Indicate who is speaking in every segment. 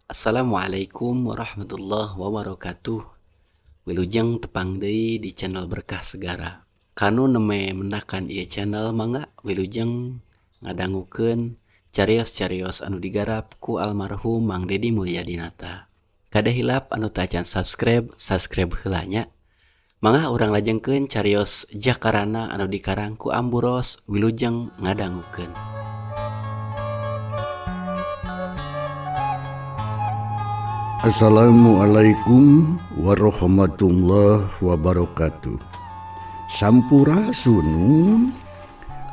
Speaker 1: Assalamualaikum warahmatullahi wabarakatuh. Wilujeng tepang deui di channel Berkah Segara. Kanu neme mendakan ieu channel mangga wilujeng ngadangukeun carios-carios anu digarap ku almarhum Mang Dedi Mulyadinata. Kada hilap anu tacan subscribe heula nya. Mangga urang lajengkeun carios Jakarana anu dikarang ku Amburos wilujeng ngadangukeun.
Speaker 2: Assalamualaikum warahmatullahi wabarakatuh. Sampurasun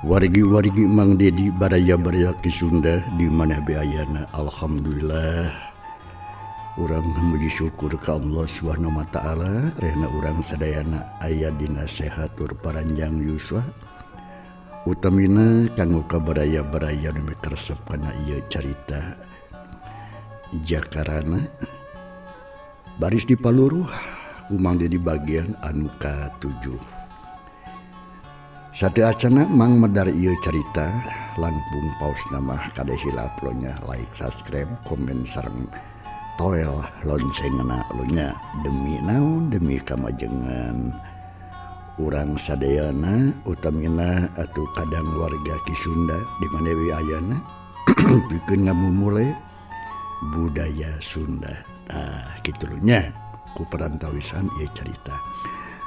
Speaker 2: wargi-wargi Mang Dedi baraya-baraya ki Sunda di mana beayana. Alhamdulillah urang memuji syukur ka Allah Subhanahu wa taala rehna urang sadayana aya dina sehat tur paranjang yuswa. Utamina kanggo kabaraya-baraya nu mikaresep kana ieu carita Jakarana baris dipaluruh Mang Dedi bagian anu ka-7. Sateu acana Mang medar ieu carita langkung pausna mah kada hilap lo nya like, subscribe, komen sareng toel loncengna lo nya demi naon demi kamajengan urang sadayana utamina atuh kadang warga ki Sunda di mana we ayana pikeun ngamumule budaya Sunda. Gitu loh nya ku perantawisan ieu carita.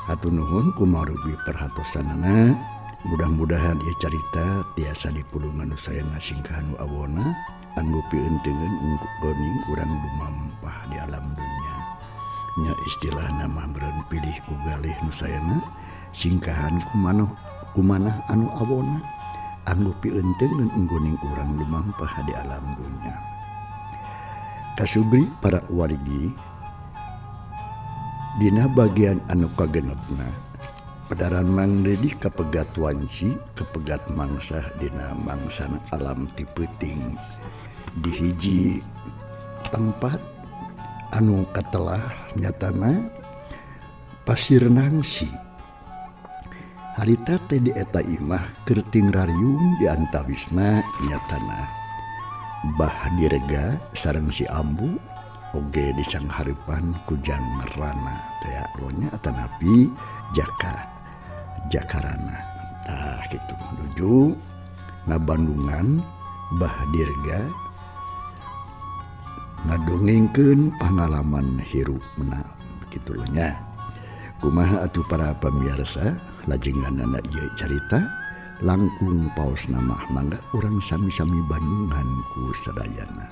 Speaker 2: Hatur nuhun kumarugi perhatosanana. Mudah-mudahan ieu carita tiasa dipulungan usayana singkahan awona anggo pieunteugeun goning urang dumampah di alam dunya. Nya istilahna mah meureun pilih ku galih nu sayana singkahan kumanah anu awona anggo pieunteugeun goning urang dumampah di alam dunya. Kasubri para wargi dina bagian anu kagenepna padaran Mang Dedi kapegat wanci kapegat mangsa dina mangsana alam ti peuting di hiji tempat anu katelah nyatana Pasir Nangsi. Harita teh di eta imah keur tingrariung di antawisna nyatana Bah Dirga sareng si Ambu oge disanghareupan ku Jang Rana teh lo nya atanapi Jakarana. Tah kitu nuju ngabandungan Bah Dirga ngadongengkeun pangalaman hirupna kitu lo nya. Kumaha atuh para pamirsa lajenganna ieu carita langkung paos nama mangga urang sami-sami bandungan ku sadayana.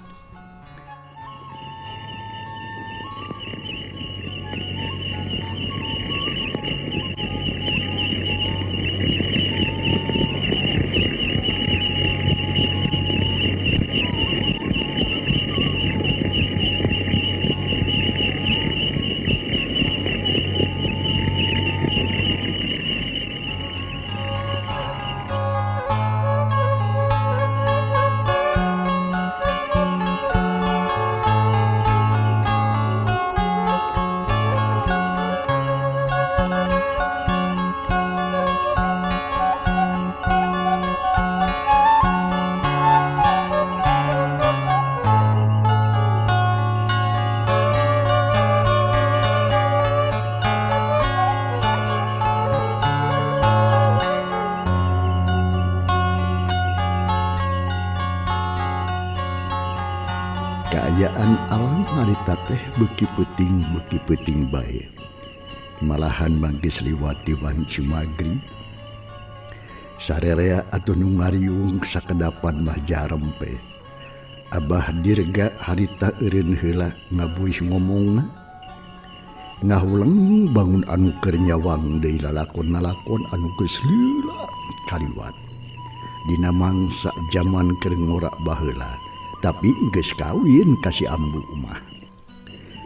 Speaker 2: Kaayaan alam harita teh beuki peuting bae. Malahan mangge sliwati wanci magrib. Sarerea atuh nu ngariung sakedapan mah jarempe. Abah Dirga harita eureun heula ngabuih ngomongna. Ngahuleng bangun anu keur nyawang deui lalakon-lalakon anu geus lila kaliwat. Dina mangsa jaman keur ngorak baheula. Tapi geus kawin kasih Ambu mah.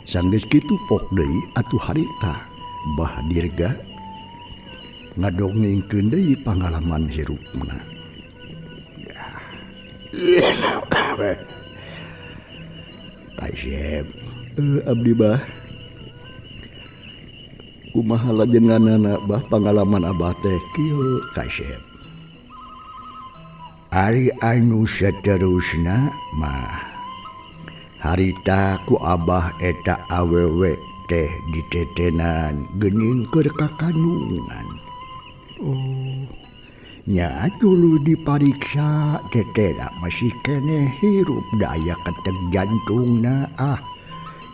Speaker 2: Sanggeus kitu pok deui atuh harita Bah Dirga ngadongengkeun deui pangalaman hirupna. Kaisep abdi Bah kumaha lajenganana Bah pangalaman abah teh kieu Kaisep. Ari anu saterusna mah harita ku Abah eta awewe teh ditetenan geuning keur kakanungan. Oh, nya dulu dipariksa tetela masih keneh hirup daya keteg jantungna.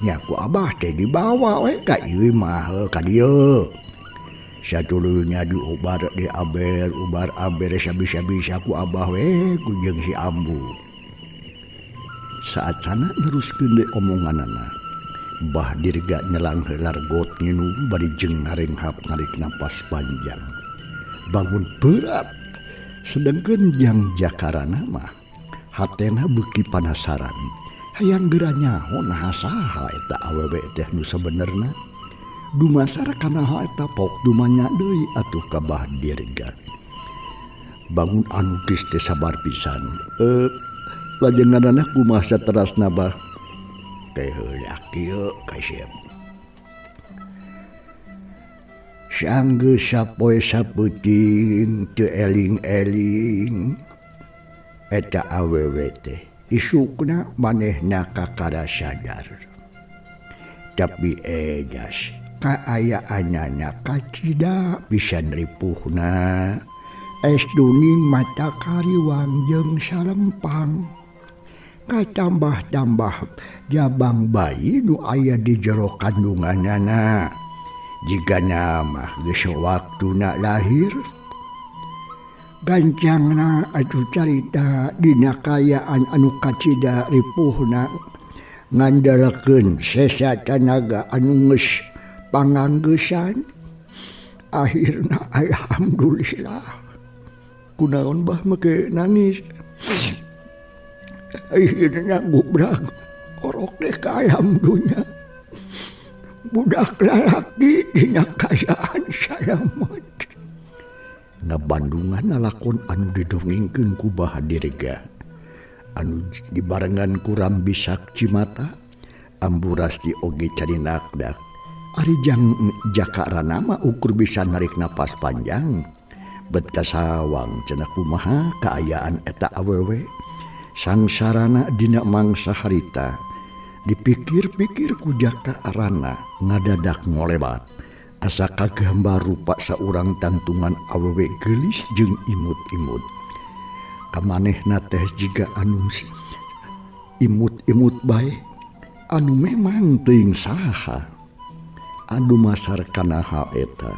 Speaker 2: Nya ku Abah teh dibawa we ka ieu mah ka dieu. Satulunya diobar diaber ubar aber sabisa-bisa ku Abah we ku jeung si Ambu. Saat sana neruskeun deui omonganana. Bah Dirga nyelang heula got nginum bari jeung ngarenghap narik napas panjang. Bangun berat. Sedengkeun Jang Jakarana mah hatena beuki panasaran. Hayang geura nyaho naha saha eta awewe teh nu sabenerna. Dumasar kana hal eta pok dumanya deui atuh ka Bah Dirga. Bangun anu geus teh sabar pisan. Lajenganana kumaha saterasna Bah? Teh heula kieu kasep. Sanggeus sapoe sapeuting teu eling-eling eta awewe teh isukna manehna kakara sadar. Tapi edas kaayaanana kacida pisan ripuhna. Es duning mata kariwang jeung salempang. Katambah-tambah jabang bayi nu aya di jero kandunganana. Jika nama geus waktuna lahir. Gancangna atuh carita dina kayaan anu kacida ripuhna ngandalkeun sesa tanaga anu geus panganggeusan. Akhirna alhamdulillah. Kunaon Bah make nangis? Akhirna gubrak orok teh ka alam dunya. Budak lalaki dina kayaan salamet. Ngabandungan lakon anu didongengkeun ku Bah Dirga. Anu dibarengan ku Rambi Sakcimata, Amburasti oge carinakdak. Ari Jang Jakarana mah ukur bisa narik napas panjang. Bet kasawang cenah kumaha kaayaan eta awewe. Sangsarana dina mangsa harita. Dipikir-pikir ku Jakarana ngadadak ngolebat. Asa kagambar rupa saurang tantungan awewe geulis jeung imut-imut. Kamanehna teh jiga anu imut-imut bae. Anu memang teuing saha. Anu masar kana hal eta.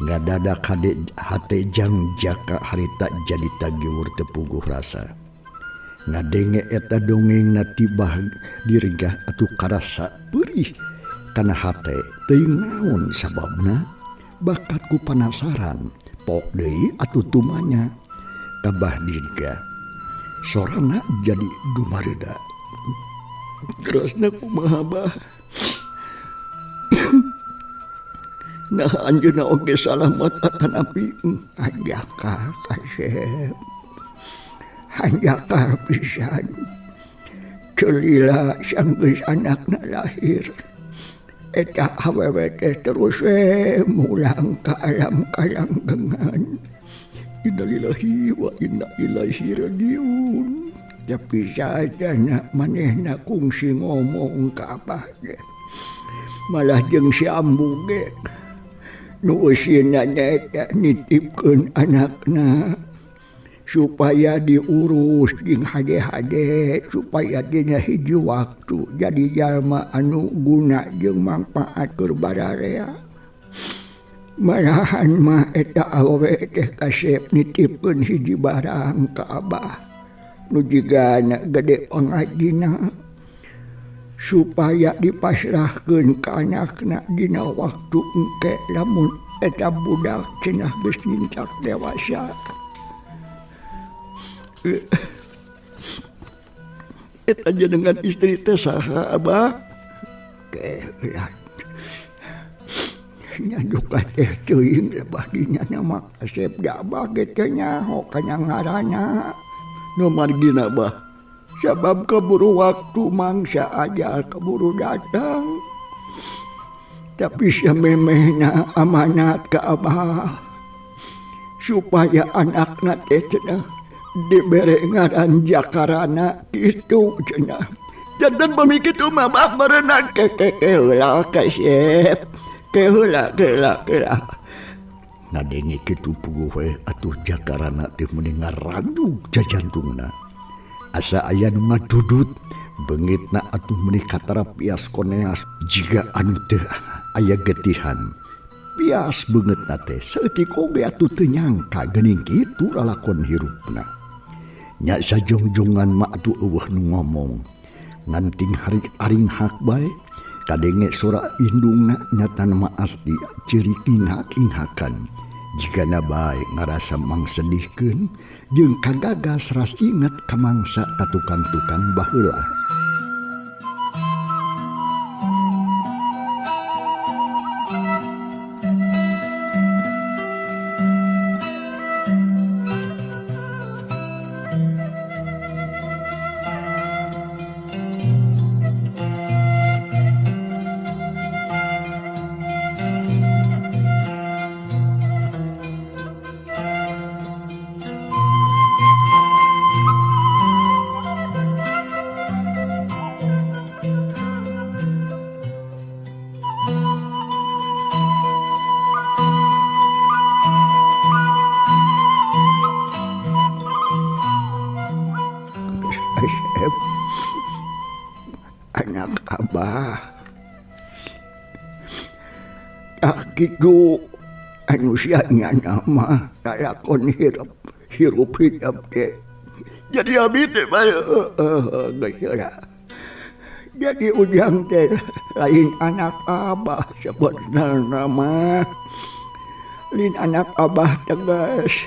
Speaker 2: Ngadadak hate Jang Jaka harita jadi tagiwur teu puguh rasa. Ngadenge eta dongeng ti Bah Dirga atuh karasa perih kana hate teuing naon sababna. Bakat ku panasaran pok deui atuh tumanya ka Bah Dirga. Sorana jadi dumareda. Terusna kumaha Bah? Nah anjeunna oge salamet atanapi Jaka kasep. Hanjakar pisan. Celila sanggeus anakna lahir. Eta awewe teh terus mulang ka alam kalanggengan. Innalillahi wa inna ilaihi rajiun. Tapi sadana manehna kungsi ngomong ka Abah ge. Malah jeung si Ambu ge nu usina nyaeta nitipkeun anakna supaya diurus jeung hade-hade supaya dina hiji waktu jadi jalma anu guna jeung mangpaat keur bararea. Malahan mah eta awewe teh kasep nitipkeun hiji barang ka Abah nu jigana gede pangajina supaya dipasrahkeun ka anakna dina waktu engke lamun eta budak cenah geus nincak dewasa. Eta jenengan istri teh saha Abah? Keheula. Nya duka teh teuing lebah dinya nama kasep da Abah ge teh nyaho kana ngaranna. Nu margina Abah. Sabab keburu waktu mangsa ajal keburu datang. Tapi samemehna amanat ke Abah supaya anakna teh cenah dibere ngaran Jakarana kitu cenah. jantan pamikir tu mama merenang ke heula kasep ke heula ngadengi kitu puguh we atuh jakarana teh mending ngarandug jajantungna asa aya nu ngadudut beungitna atuh meuni katara pias koneas jiga anu teu aya getihan pias beungeutna teh saeutik oge atuh teu nyangka geuning kitu lalakon hirupna nya sajongjongan mak atuh eueuh nu ngomong nganting hari aring hak bae kadenge sora indungna nyata nama asli ciri inghakan jigana bae ngarasa mangsedihkeun jeung kagagas ras inget ka mangsa ka tukang-tukang baheula. Anak abah kitu anu sianya nama lalakon hirup hidup teh jadi abi teh geus jadi ujang teh lain anak abah sebenarnya mah lain anak abah tegas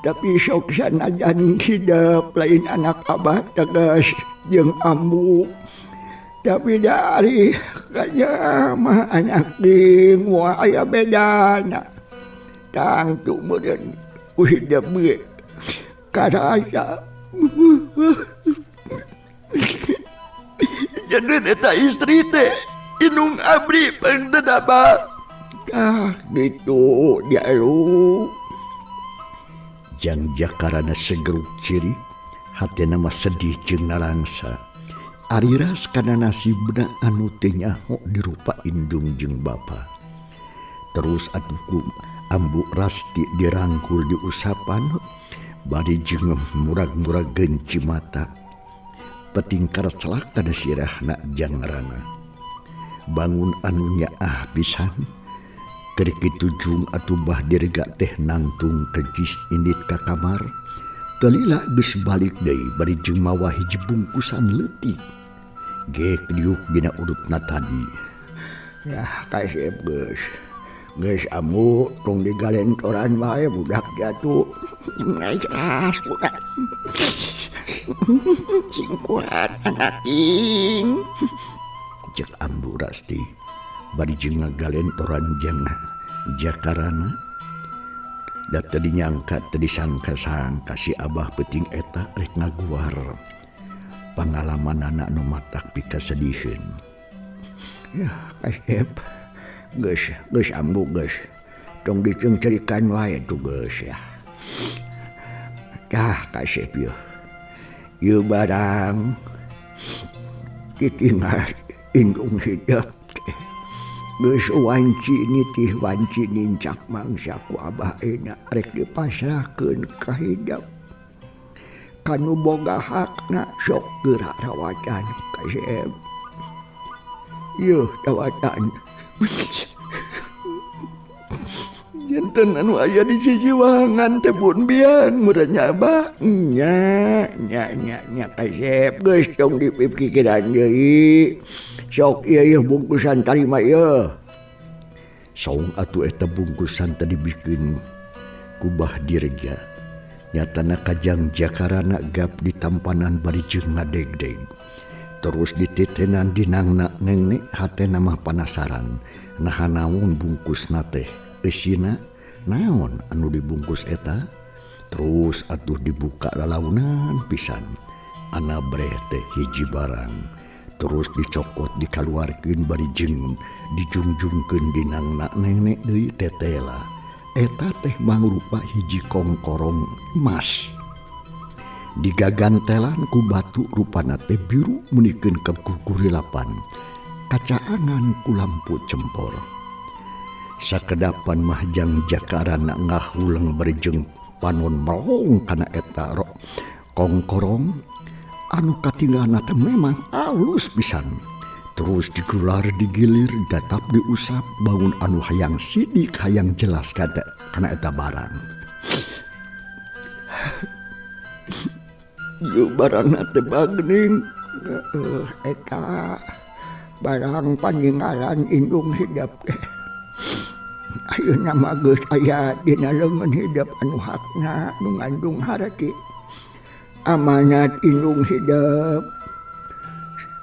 Speaker 2: tapi sok sanajan hidup lain anak abah tegas jeung ambu tapi dari kaya mah anak ding wah aya bedana tangtu kemudian hidup ge karasa jadi eta istri teh inung abri pangtedaba gitu jalu jang jakarana segeruk ciri hatena mah sedih jeung nalangsa ariras kana nasibna anu teu nyaho dirupa indung jeung bapa terus atuh ambu Rasti dirangkul di usapan bari jeung murag-murageun cimata petingkar celak kana sirahna jangrana bangun anu nyaah pisan keur kitu jung atuh bah direga teh nangtung kecis indit ka kamar talila geus balik deui bari jeung mawa hiji bungkusan leutik ge kriuk dina urutna tadi ya kasep geus amu tong digalentoran wae budak jatuh ngairas budak cing kuat anak ing cek ambu Rasti bari jeung ngagalentoran jeung jakarana da teu dinyangka teu disangka-sangka si abah peuting eta rek ngaguar pangalaman anak nu matak pikasediheun ya kasep geus ambu geus tong diceungcerikan wae tuh geus ya kasep ieu barang kitingal indung hidup geus wanci nitih wanci nincak mangsa ku abah enak rek dipasrahkeun ka hidup kanu boga hakna sok geura rawatan kasep yuh rawatan janten anu aya di siji wahangan teh pun bian muranya abah nya kasep geus tong dipikiran deui sok ieu bungkusan tarima ieu saung atuh eta bungkusan tadi bikin kubah dirja nyatana kajang jakarana gap di tampanan bari jeung ngadegdeg terus dititenan dinangna nengnek hatena mah panasaran naha naon bungkusna teh eusina naon anu dibungkus eta terus atuh dibuka lalaunan pisan ana breh teh hiji barang terus dicokot dikaluarkeun bari jeung dijungjungkeun dinangna nengnek deui tetela eta teh mangrupa hiji kongkorong emas digagantelan ku batu rupana teh biru munikeun kekukurilapan kacaangan ku lampu cempor sakedapan mahjang jakarana ngahuleng berjeng panon melong kana eta kongkorong anu katingalna teh memang alus pisan terus digular digilir datap diusap bangun anu hayang sidik hayang jelas kana eta barang yu barangna teh bagning eta barang paninggalan indung hidup ayeuna mah geus aya dina leungeun hidup anu hakna nu ngandung harati amanat indung hidup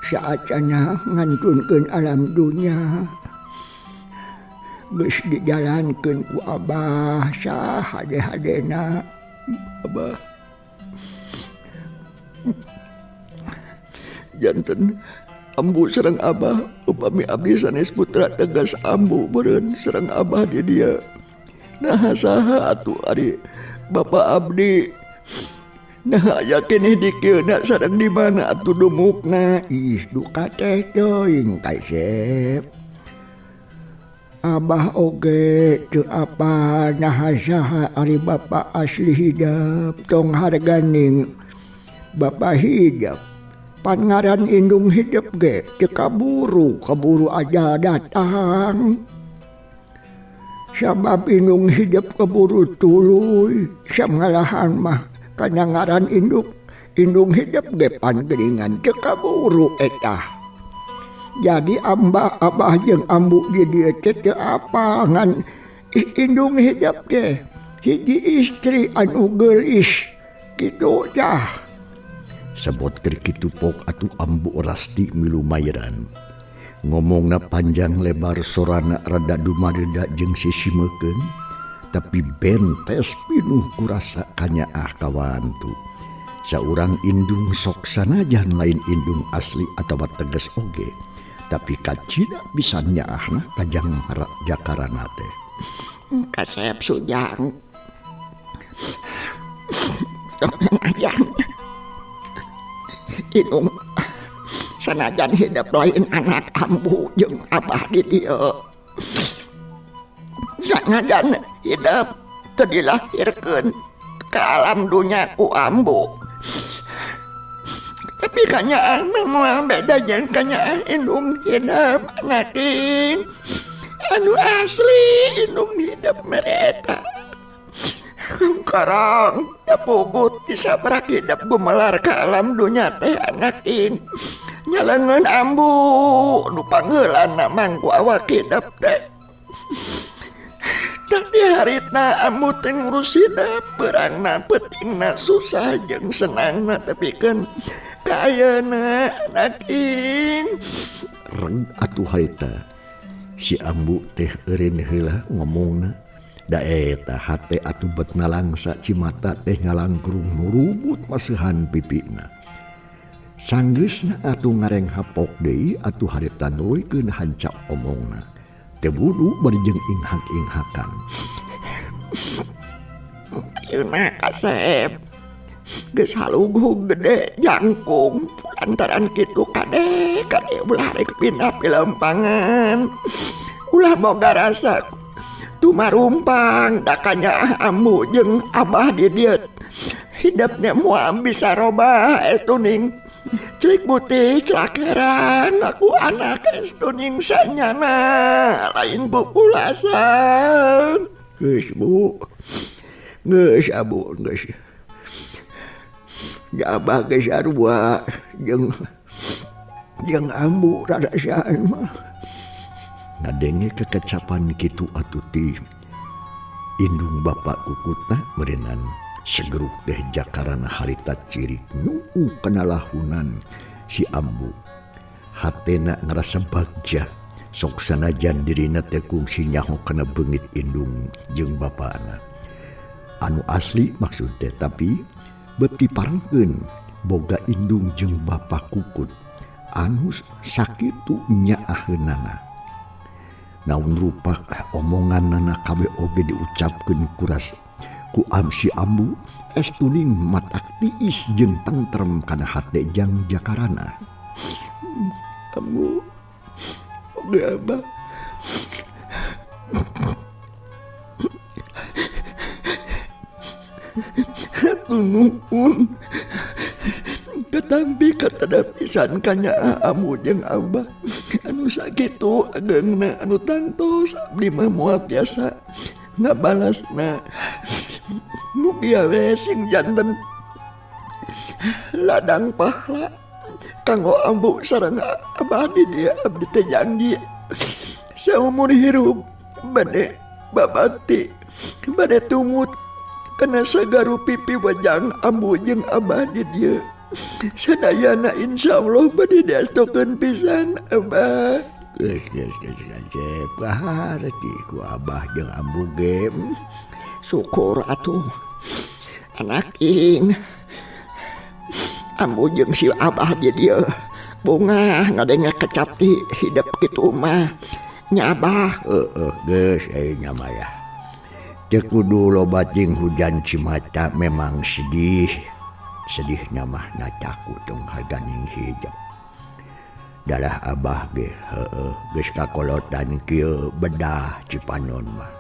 Speaker 2: saacana ngantunkeun alam dunya geus dijalankeun ku Abah sahade-hadena Abah janten ambu sareng Abah upami abdi sanes putra tegas ambu beureun sareng Abah di dieu nah saha atuh ari bapa abdi nah yakin dikeuna sareng di mana atuh dumukna ih duka teh teuing kaisep Abah oge teu apa nah saha ari bapa asli hidup tong harganing bapa hidup pangaran indung hidup ge teu kaburu aja datang sabab indung hidup kaburu tuluy samngalahan mah kana ngaran indung hidup ge panggeningan teu kaburu eta jadi Abah jeung ambu di dieu teu apa ngan indung hidup ge hiji istri anu geulis kitu tah sebut keur kitu pok atuh ambu Rasti milu mayran ngomongna panjang lebar sorana rada dumadeda jeung sisimeukeun tapi bentes pinuh ku rasa kanyaah kawan tu saurang indung sok sanajan lain indung asli atawa tegas oge tapi kacida bisa nyaahna kajang jakarana teh kasep sujang sanajan indung sanajan hidup lain anak ambu jeung Abah di dieu sanajan hidup teu dilahirkeun ka alam dunya ku ambu tapi kanyaah memang beda jeung kanyaah indung hidup anaking anu asli indung hidup mereka karang dapugut disabrak hidup gumelar ka alam dunya teh anaking nyaleungeun ambu nu pangheulana mangku awak hidup teh tadi haritna ambu teh ngurus hidup perangna pentingna susah jeung senangna tapi kan kayeuna anaking reg atuh harita si ambu teh eureun heula ngomongna da eta hate atuh betna langsa cimata teh ngalangkrung nurubut maseuhan pipina sanggeusna atuh ngareng hapok deui atuh harita nuluykeun hancak omongna teu budu bari jeung inghak-inghakan yeuna kasep geus haluguh gede jangkung lantaran kitu kade ulah rek pindah pilempangan ulah boga rasa tumarumpang da kanyaah ambu jeung Abah di dieu hidupnya moal bisa robah estuning celik putih celakeran aku anak estuning sanyana lain populasan geus bu geus abu geus Abah geus sarua jeung ambu rada saan mah ngadenge kekecapan kitu atuh ti indung bapa kukutna meureunnan segeruk teh jakarana harita cirik nyuu kana lahunan si ambu hatena ngerasa bagja sok sanajan dirina teh kungsi nyaho kana beungit indung jeung bapana anu asli maksud teh tapi beuti parengkeun boga indung jeung bapa kukut anu sakitu nyaaheunana naon rupa omonganna kabeh oge diucapkeun kuras ku si ambu estuning matak tiis jeung tentrem kana hate jang jakarana.
Speaker 3: Ambu oge Abah hatur nuhun katampi katada pisan kanya ambu jeung Abah anu sakitu ageungna anu tantos abdi mah moal tiasa ngabalasna. Mugi we sing janten ladang pahala kanggo ambu sareng Abah di dia abdi teh janji saumur hirup bade babati bade tumut kana sagaru pipi wajang ambu jeung Abah di dia. Sadayana insyaallah bade diastokeun pisan Abah.
Speaker 2: Geus paharti ku Abah jeung ambu ge.
Speaker 3: Syukur atuh anak ing ambu jeung si Abah di dieu bunga ngadenge kecap ti hidup kitu mah nya Abah.
Speaker 2: Geus nya mah ya. Teu kudu loba jeung hujan cimata memang sedihnya mah nacaku tong hadaning hijab. Dalah Abah ge geus kakolotan kieu bedah Cipanon mah.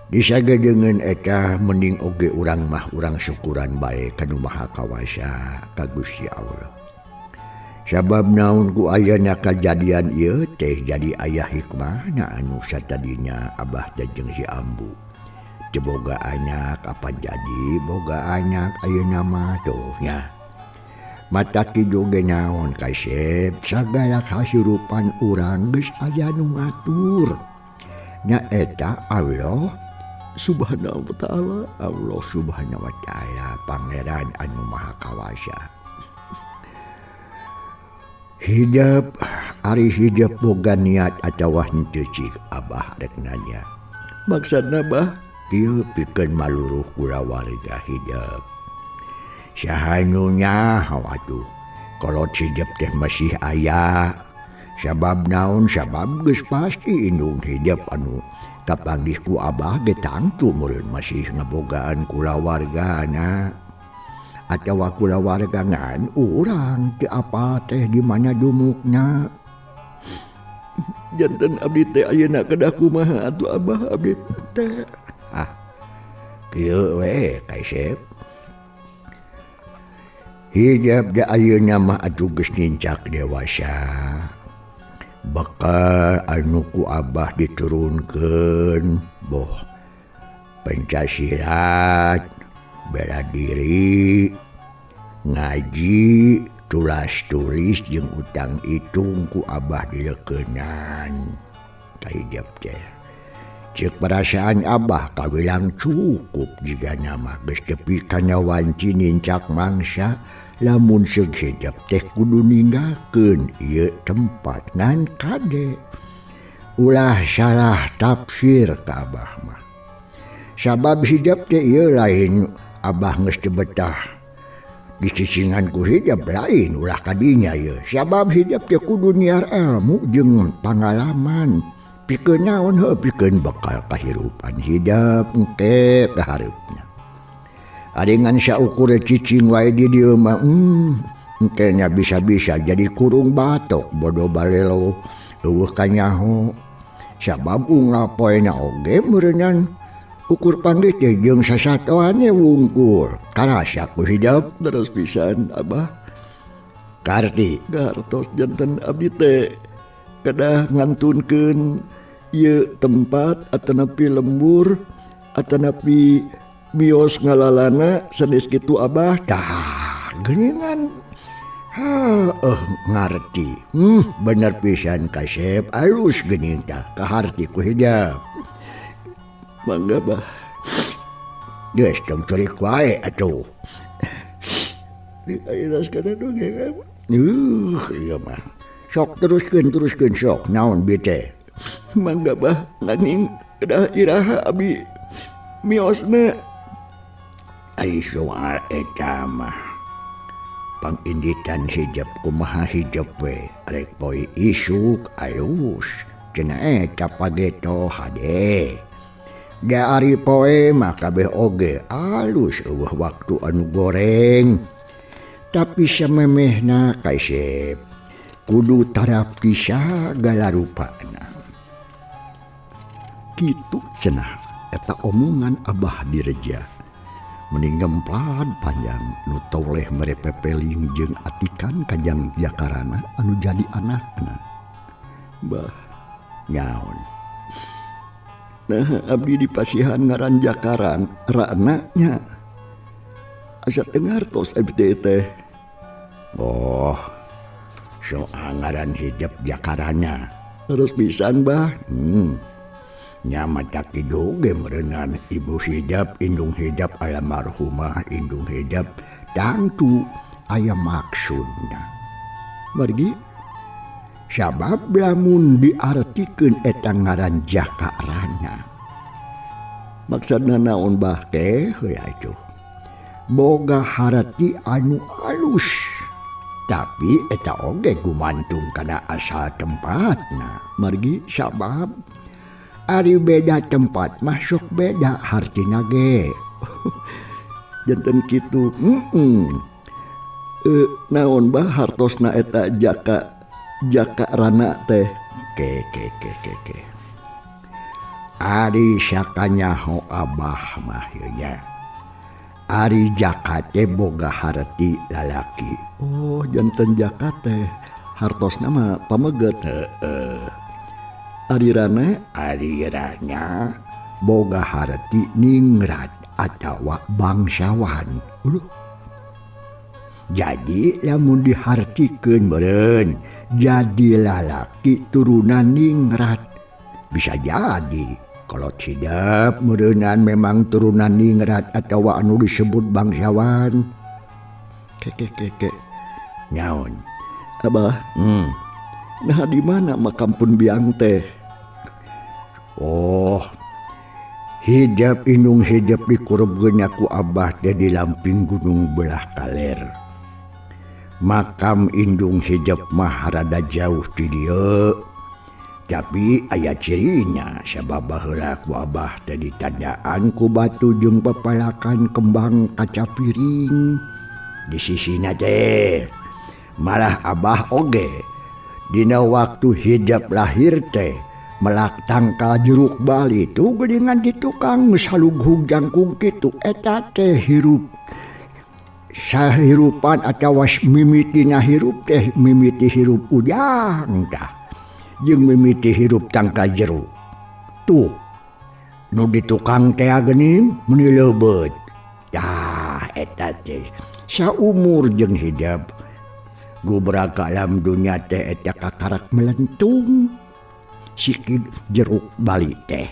Speaker 2: Disagedeungeun eta mending oge urang mah urang syukuran bae kanu Maha Kawasa ka Gusti Allah. Sabab naon ku ayeuna kajadian ieu teh jadi aya hikmahna anu satadinya Abah teh jeung si ambu teu boga anak apa jadi boga anak ayeuna mah tuh nya. Mata kidu ge naon kasep sagala kasurupan urang geus aya nu ngatur. Nya eta Allah Subhanahu wa ta'ala. Allah Subhanahu wa ta'ala Pangeran anu Maha Kawasa. Hidup ari hidup boga niat atawa henteu cik Abah rek nanya.
Speaker 3: Maksudna Bah
Speaker 2: Kieu pikeun maluruh kulawarga hidup. Sahanunya atuh kolot hidup teh masih aya. Sabab naon sabab geus pasti indung hidup anu kapanggih ku Abah ge tangtu meureun masih ngabogaan kulawargana. Atawa kulawarga ngan urang teu apa teh di mana dumukna.
Speaker 3: Janten abdi teh ayeuna kedah kumaha atuh Abah abdi teh.
Speaker 2: Kieu we kaisep. Hidup da ayeuna mah atuh geus nincak dewasa. Bakal anu ku Abah diturunkeun boh Pancasilat, bela diri, ngaji, tulis jeung utang itung ku Abah dileukeunnan ka hidup teh. Ceuk perasaan Abah kawilang cukup jiga nama geus tepi kana wanci nincak mangsa. Lamun seug hidup teh kudu ninggalkeun ieu tempat ngan kade. Ulah salah tafsir ka Abah mah. Sabab hidup teh ieu lain Abah geus teu betah dicicingan ku hidup lain ulah kadinya ieu. Sabab hidup teh kudu niar ilmu jeung pangalaman. Pikeun naon heuh pikeun bakal kahirupan hidup engke ka hareupna. Adengan saukur cicing wae di dieu mah engke nya bisa-bisa jadi kurung batok bodo balelo eueuh ka nyaho. Sabab unggal poena oge meureunan ukur panggih teh jeung sasatoannya wungkul. Karasa ku hidup
Speaker 3: terus pisan Abah.
Speaker 2: Karti
Speaker 3: Gartos janten abdi teh kedah ngantunkeun ieu tempat atanapi lembur atanapi mios ngalalana sanes kitu Abah.
Speaker 2: Tah geuningan ngarti. Bener pisan kasep alus geuning tah kaharti ku hidup.
Speaker 3: Mangga Bah.
Speaker 2: Geus tong curik wae atuh.
Speaker 3: Di ayeuna sakana dongeng.
Speaker 2: Iya mah. Sok teruskeun sok naon bieu teh.
Speaker 3: Mangga Bah nanging kedah iraha abi miosna.
Speaker 2: Ai soal eta mah panginditan hidup kumaha hidup we rek poe isuk alus cenah eta pageto hade Dari poe mah kabeh oge alus eueuh waktu anu goreng. Tapi samemehna kaisep kudu tarap kisah segala rupana. Kitu cenah eta omongan Abah Dirja. Mending gemplat panjang nu toleh merepepeling jeung atikan kajang jakarana anu jadi anakna. Bah nyaon. Nah, abdi di pasihan ngaran Jakaran, rananya asa tengartos abdi teh. Oh, soal ngaran hijab Jakarana. Terus pisan bah. Nyamata kidoge merenang ibu hijab, indung hijab almarhumah, indung hijab tentu aya maksudna. Margi sabab lamun diartikeun eta ngaran Jakarana. Maksudna naon bah teh heuh atuh. Boga harati anu alus. Tapi eta oge gumantung kana asal tempatna. Margi sabab ari beda tempat masuk beda hartina ge. Janten kitu. Naon bah hartosna eta Jakarana teh. Ke. Ari sakanyaho Abah mah nya. Ari Jaka teh boga harti lalaki. Oh, janten Jaka teh hartosna mah pameget. Arirana boga harti ningrat atawa bangsawan. Jadi lamun dihartikeun meureun jadi lalaki turunan ningrat. Bisa jadi kalau tidak meureunnan memang turunan ningrat atawa anu disebut bangsawan. Ke. Nyaon. Abah. Nah di mana makampun biang teh? Oh, hijab indung hijab dikurubkeun ku Abah teh di lamping gunung belah kaler. Makam indung hijab mah rada jauh ti dieu. Tapi aya cirinya sabab baheula ku Abah teh ditandaan ku batu jeung pepalakan kembang kaca piring. Di sisina teh malah Abah oge dina waktu hijab lahir teh melak tangkal jeruk bali tu geuningan di tukang salughug jangkung kitu eta teh hirup sahirupan atawa mimitina hirup teh mimiti hirup ujang tah jeung mimiti hirup tangkal jeruk tuh nu di tukang teh geuning meni leubeut tah eta teh saumur jeung hijab gubraka alam dunya teh eta kakarak melentung sikid jeruk bali teh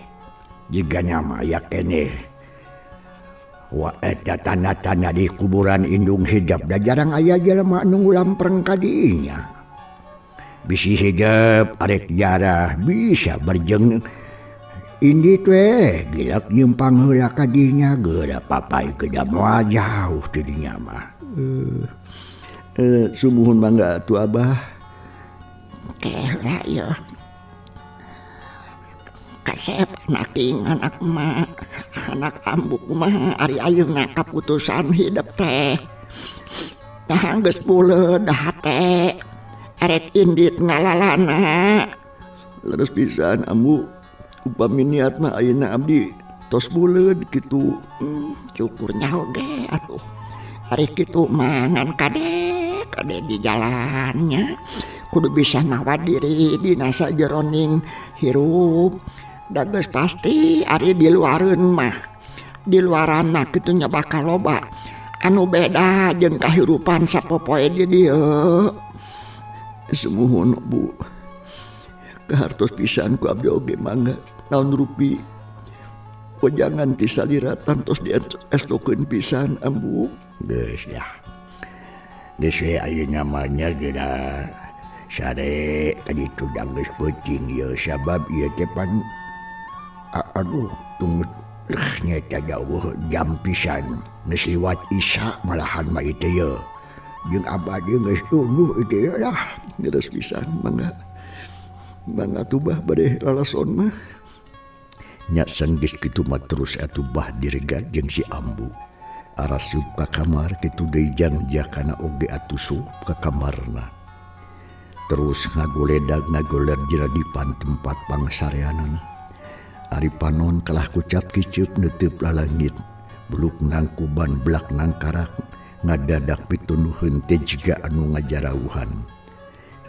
Speaker 2: jiga nyama aya keneh wa eta tanda-tanda di kuburan indung hijab da jarang aya jelema anu ngulampreng ka dinya. Bisi hijab arek jarah bisa berjeng indi teh gilak nyimpang heula ka dinya geura papai kedah moal jauh ti dinya mah. Sumuhun mangga atuh Abah. Kela ya. Kasep anak mah anak ambuk mah ari ayeuna kaputusan hidup teh. Dah geus buleud dah teh. Arek indit ngalalana. Leres pisan ambu upami niatna ayeuna abdi tos buleud kitu. Cukurnya oge atuh. Ari kitu mangan kade di jalannya kudu bisa mawa diri dina sajeroning hirup. Da geus pasti ari di luareun mah di luaran mah kitu nya bakal loba anu beda jeung kahirupan sapopoe di dieu. Sumuhun Bu kahartos pisan ku abdi oge mangga naon rupi wejangan ti saliratan tos diestokeun pisan ambu. Geus ya. Geus we ayeuna namanya geura sare tadi tu geus peuting ieu sabab ieu teh pan aduh tunggu nyata jauh jam pisan geus liwat isya malahan mah ieu teh jeung abadi geus tunggu ieu lah geus pisan mangga tuh bah bade lalason mah Nya sanggis kitu mah terus atuh bah direga jeung si Ambu. Arasup ka kamar kitu deui Jangja kana oge atuh sup ka kamarna. Terus ngagoledag ngagoler dina dipan tempat pangsareanana. Ari panon kalah kucap kiceup neuteub lalangit. Buluk nangkuban belak nangkarak ngadadak pitunuheun teh jiga anu ngajarawuhan.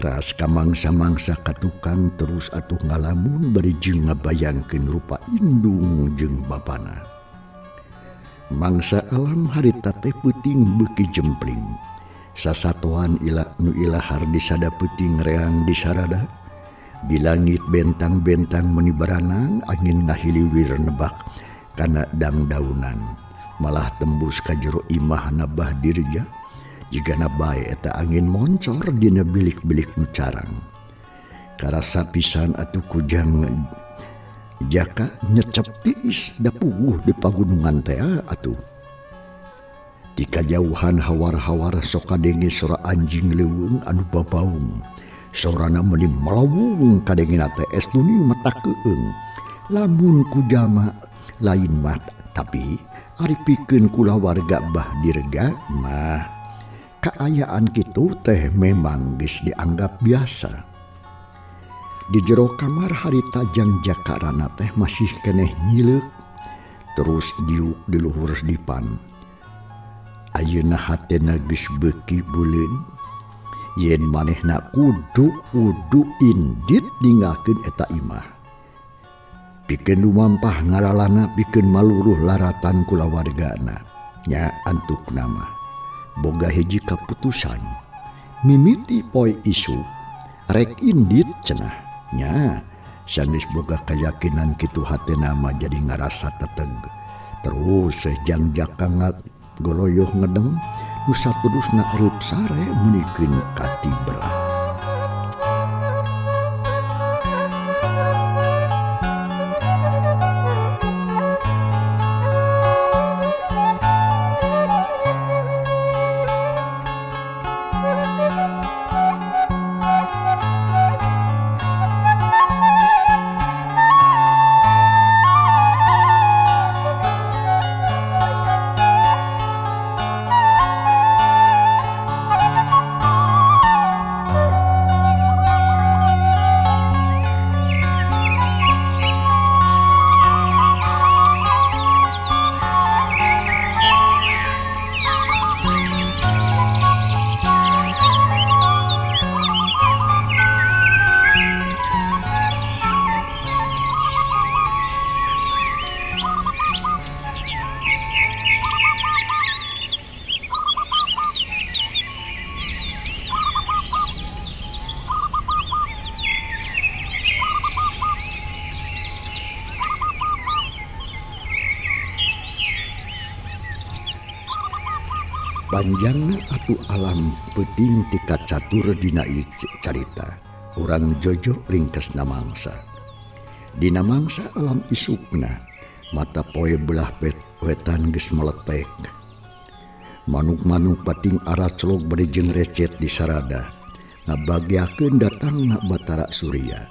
Speaker 2: Ras kamangsa-mangsa ka tukang terus atuh ngalamun bari jeung ngabayangkeun rupa indung jeung bapana. Mangsa alam harita teh peuting beuki jempling. Sasatoan nu ilahar di sada peuting reang di sarada. Di langit bentang-bentang meuni baranang angin ngahiliwir nebak kana dangdaunan. Malah tembus ka jero imahna bah dirja. Jigana bae eta angin moncor dina bilik-bilik nu carang. Karasa pisan atuh kujang jaka nyecep tiis da puguh di pagunungan teh atuh. Di kajauhan hawar-hawar sok kadenge sora anjing leuweung anu babaung. Sorana meuni melawung kadengena teh es tuning mata keung. Lamun kujama lain mah tapi ari pikeun kula warga bah direga mah kaayaan kitu teh memang geus dianggap biasa. Di jero kamar harita Jangja karana teh masih keneh nyileuk terus diuk di luhur dipan. Ayeuna hatena geus beuki buleun yen manehna kudu indit ninggalkeun eta imah. Pikeun lumampah ngalalana pikeun maluruh laratan kulawargana. Nya antukna mah boga hiji kaputusan mimiti poe isu rek indit cenah. Nya sanes boga kayakinan kitu hatena mah jadi ngarasa teteg. Terus Jangja kangak goloyoh ngedeng nu saterusna reup sare meunikeun kati belah. Panjangna atuh alam peuting tika catur dina ieu carita. Urang jojo ringkesna mangsa. Dina mangsa alam isukna mata poe belah wetan geus meletek. Manuk-manuk pating araclog bari jeung recet di sarada ngabagiakeun datangna Batara Surya.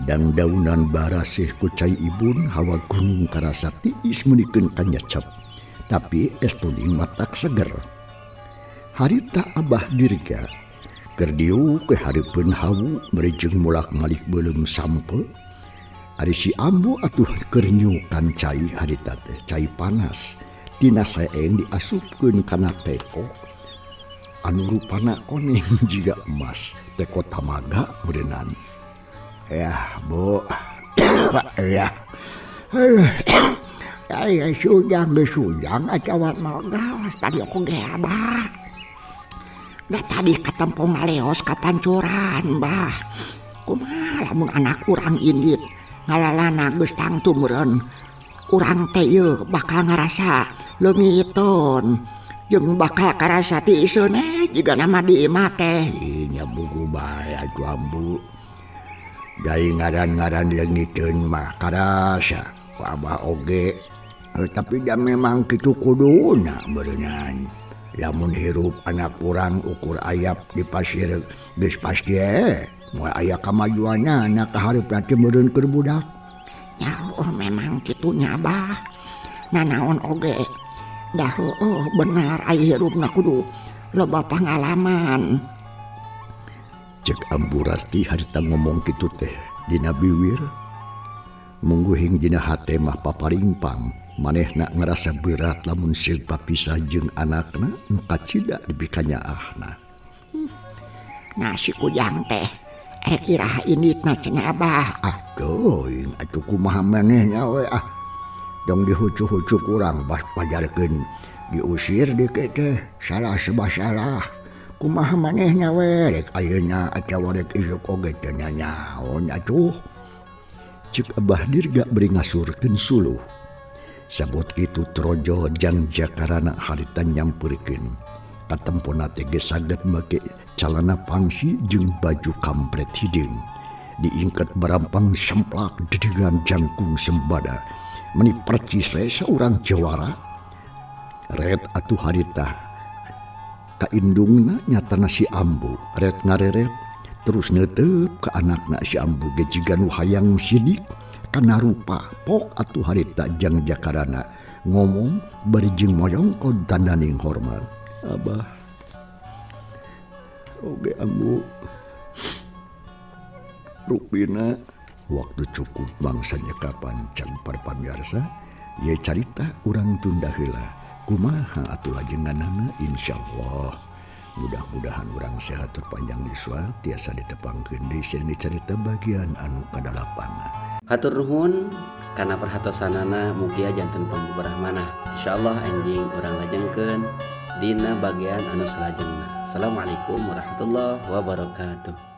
Speaker 2: Dangdaunan barasih ku cai ibun hawa gunung karasa tiis meunikeun kanyecep. Tapi es tuning matak seger. Harita Abah Dirga keur diuk ke hareupeun hawu bari jeung mulak malik beuleum sampe. Ari si Ambu atuh keur nyukan cai harita teh cai panas tina saeng diasupkeun kana teko anu rupana koneng jiga emas teko tamaga meureunnan. Yah Bu ya ay sujang acawat mau gawas tadi aku ge Abah. Da tadi katempo maleos kapancuran Bah. Kumaha lamun anak urang indit ngalalana geus tangtu meureun. Urang teh yeuh bakal ngarasa leungiton jeung bakal karasa tiiseun jiga nama di imah teh. Nya buku bae atuh Ambu. Dari ngaran-ngaran leungiteun mah karasa ku Abah oge. Tapi da memang kitu kuduna beuneunan. Lamun hirup anak urang ukur ayap di pasir geus pasti moal aya kamajuanna anak kaharep nanti meureun keur budak.
Speaker 3: Ya memang kitunya Abah. Nanaon oge. Dah benar ai hirupna kudu loba pangalaman.
Speaker 2: Cek Ambu Rasti harita ngomong kitu teh dina biwir. Mungguhing dina hate mah paparimpang. Manehna ngerasa berat lamun silpa pisah jeung anakna nu kacida dibikanyaahna.
Speaker 3: Nah si Kujang teh iraha initna cenah Abah.
Speaker 2: Aduh, atuh kumaha manehnya we dong dihucu-hucu kurang bas pajarkeun diusir dikit teh salah sebah salah. Kumaha manehnya we rek ayeuna atawa rek isuk oge teh nyaon atuh. Cek Abah Dirga beri ngasurkeun suluh. Sabot kitu trojo jang jakarana harita nyampurkeun. Katempona teh geus saged make calana pangsi jeung baju kampret hidung. Diingket barampang semplak dedengan jangkung sembada. Meni percis we saurang jawara. Red atuh harita kaindungna nyatana si Ambu. Red ngareret terus neuteup ka anakna si Ambu ge jiga nu hayang sidik kana rupa pok atuh harita jang jakarana ngomong bari jeung moyongkod tandaning hormat. Abah oge Ambu rupina waktu cukup bangsa nyekapan can para pamirsa ye carita urang tunda heula kumaha atuh lajenganana insyaallah. Mudah-mudahan urang sehat terpanjang yuswa tiasa ditepangkeun deui sirni carita bagian anu kadalapan.
Speaker 1: Hatur nuhun kana perhatosanana mugia janten pambubarah manah. Insyaallah anjing urang lajengkeun dina bagian anu salajengna. Assalamualaikum warahmatullahi wabarakatuh.